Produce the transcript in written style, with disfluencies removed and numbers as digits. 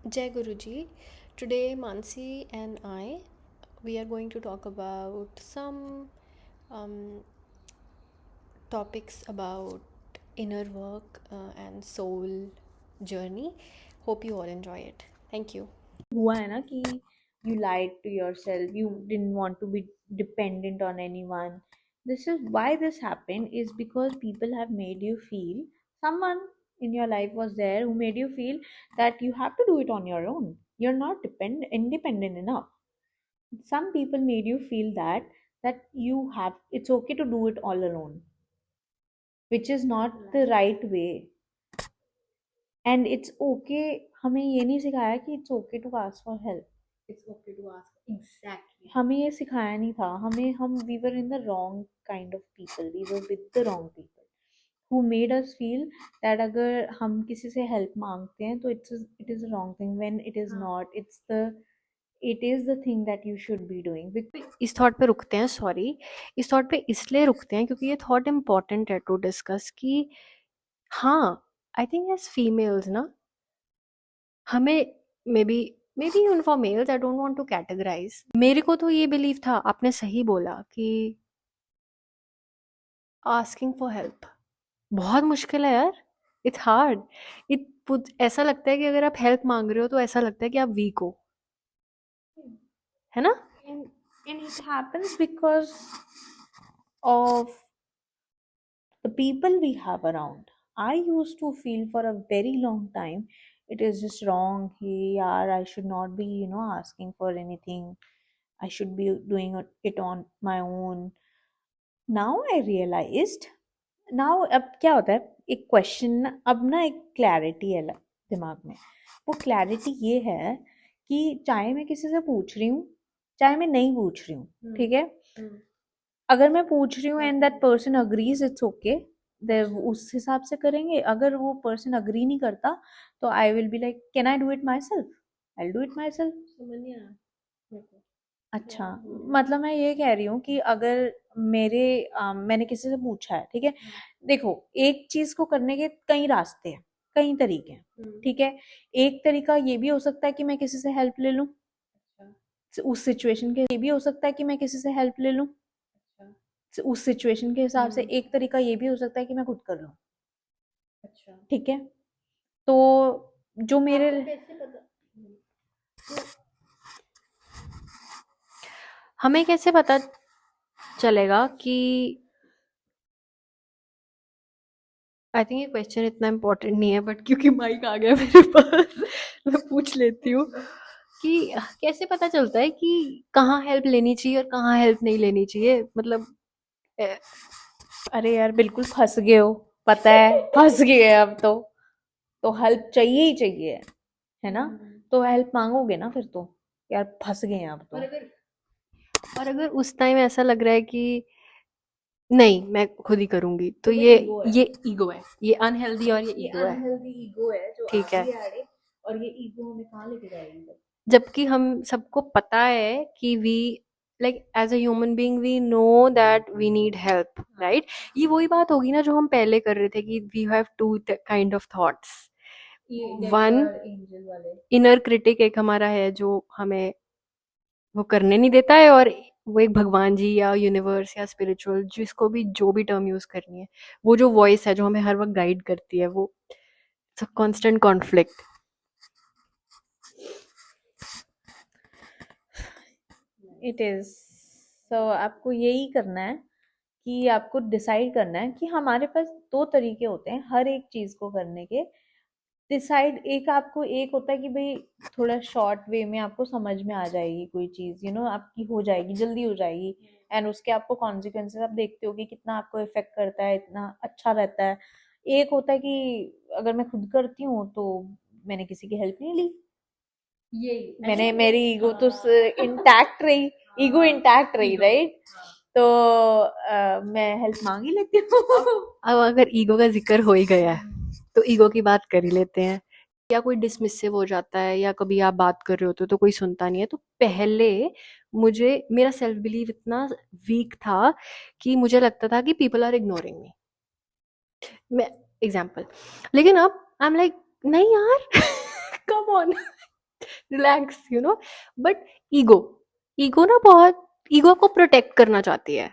Jai Guruji. Today, Mansi and I, we are going to talk about some um, topics about inner work and soul journey. Hope you all enjoy it. Thank you. हुआ है ना कि you lied to yourself, you didn't want to be dependent on anyone. This is why this happened, is because people have made you feel, someone in your life was there who made you feel that you have to do it on your own. You're not independent enough. Some people made you feel that you have, it's okay to do it all alone, which is not the right way. And it's okay, हमें ये नहीं सिखाया कि it's okay to ask for help. It's okay to ask. Exactly. हमें ये सिखाया नहीं था, हमें हम we were in the wrong kind of people, we were with the wrong people who made us feel that अगर हम किसी से help मांगते हैं तो it is a wrong thing, when it is not. It is the thing that you should be doing. इस thought पे रुकते हैं, सॉरी, इस थॉट पे इसलिए रुकते हैं क्योंकि ये थॉट इम्पॉर्टेंट है टू डिस्कस कि हाँ, आई थिंक एज फीमेल्स ना, हमें maybe for males, I don't want to categorise, मेरे को तो ये बिलीव था, आपने सही बोला कि आस्किंग फॉर हेल्प बहुत मुश्किल है यार, इट्स हार्ड। ऐसा लगता है कि अगर आप हेल्प मांग रहे हो तो ऐसा लगता है कि आप वीक हो, है ना? And it happens because of the people we have around. I used to feel for a very long time it is just wrong. Hey, yaar, I should not be, asking for anything. I should be doing it on my own. Now I realized. Now अब क्या होता है, एक question, अब ना एक clarity है दिमाग में. वो क्लैरिटी ये है कि चाहे मैं किसी से पूछ रही हूँ, चाहे मैं नहीं पूछ रही हूँ, ठीक है. अगर मैं पूछ रही हूँ and that person agrees, it's okay, उस हिसाब से करेंगे. अगर वो पर्सन अग्री नहीं करता तो I will be like, can I do it my self, I do it my self. समझ नहीं आया मेरे को। अच्छा, मतलब मैं ये कह रही हूँ कि अगर मैंने किसी से पूछा है, ठीक है. देखो, एक चीज को करने के कई रास्ते हैं, कई तरीके हैं, ठीक है. एक तरीका ये भी हो सकता है कि मैं किसी से हेल्प ले लूँ उस सिचुएशन के, ये भी हो सकता है कि मैं किसी से हेल्प ले लूँ उस सिचुएशन के हिसाब से. एक तरीका ये भी हो सकता है कि मैं खुद कर लूँ, अच्छा, ठीक है. तो जो मेरे आपको कैसे पता, हमें कैसे पता चलेगा कि, आई थिंक ये क्वेश्चन इतना इम्पोर्टेंट नहीं है, बट क्योंकि माइक आ गया मेरे पास मैं पूछ लेती हूँ कि कैसे पता चलता है कि कहाँ हेल्प लेनी चाहिए और कहाँ हेल्प नहीं लेनी चाहिए, मतलब ए, अरे यार, बिल्कुल फंस गए हो, पता है फंस गए हैं अब तो हेल्प चाहिए ही चाहिए, है ना. तो हेल्प मांगोगे ना फिर तो, यार फंस गए हैं अब तो. और अगर उस टाइम ऐसा लग रहा है कि नहीं मैं खुद ही करूंगी, तो ये ईगो है, ये अनहेल्दी और ये ये ईगो है, अनहेल्दी ईगो है जो ठीक है। आगे आड़े, और ये ईगो हमें कहाँ लेके जाएगी. जबकि हम सबको पता है कि we, like as a human being we know that we need help, right? ये वही बात होगी ना जो हम पहले कर रहे थे कि we have two kind of thoughts, one angel वाले. इनर क्रिटिक एक हमारा है जो हमें वो करने नहीं देता है, और वो एक भगवान जी या यूनिवर्स या स्पिरिचुअल, जिसको भी जो भी टर्म यूज करनी है, वो जो वॉइस है जो हमें हर वक्त गाइड करती है, वो constant conflict. It is. So आपको यही करना है कि आपको डिसाइड करना है कि हमारे पास दो तरीके होते हैं हर एक चीज को करने के. डिसाइड, एक होता है कि भाई थोड़ा शॉर्ट वे में आपको समझ में आ जाएगी कोई चीज, आपकी हो जाएगी, जल्दी हो जाएगी, एंड उसके आपको कॉन्सिक्वेंसेस आप देखते हो कि कितना आपको इफेक्ट करता है, इतना अच्छा रहता है. एक होता है कि अगर मैं खुद करती हूँ तो मैंने किसी की हेल्प नहीं ली, मैंने, मेरी ईगो तो इंटैक्ट रही, ईगो इंटैक्ट रही, राइट. तो मैं हेल्प मांग ही लेती हूँ. अब अगर ईगो का जिक्र हो ही गया है तो ईगो की बात कर ही लेते हैं। या कोई डिसमिसिव हो जाता है या कभी आप बात कर रहे होते हो तो कोई सुनता नहीं है, तो पहले मुझे मेरा सेल्फ बिलीव इतना वीक था कि मुझे लगता था कि पीपल आर इग्नोरिंग मी, मैं एग्जाम्पल, लेकिन अब आई एम लाइक नहीं यार come on relax, but ego ego ना बहुत ईगो को प्रोटेक्ट करना चाहती है।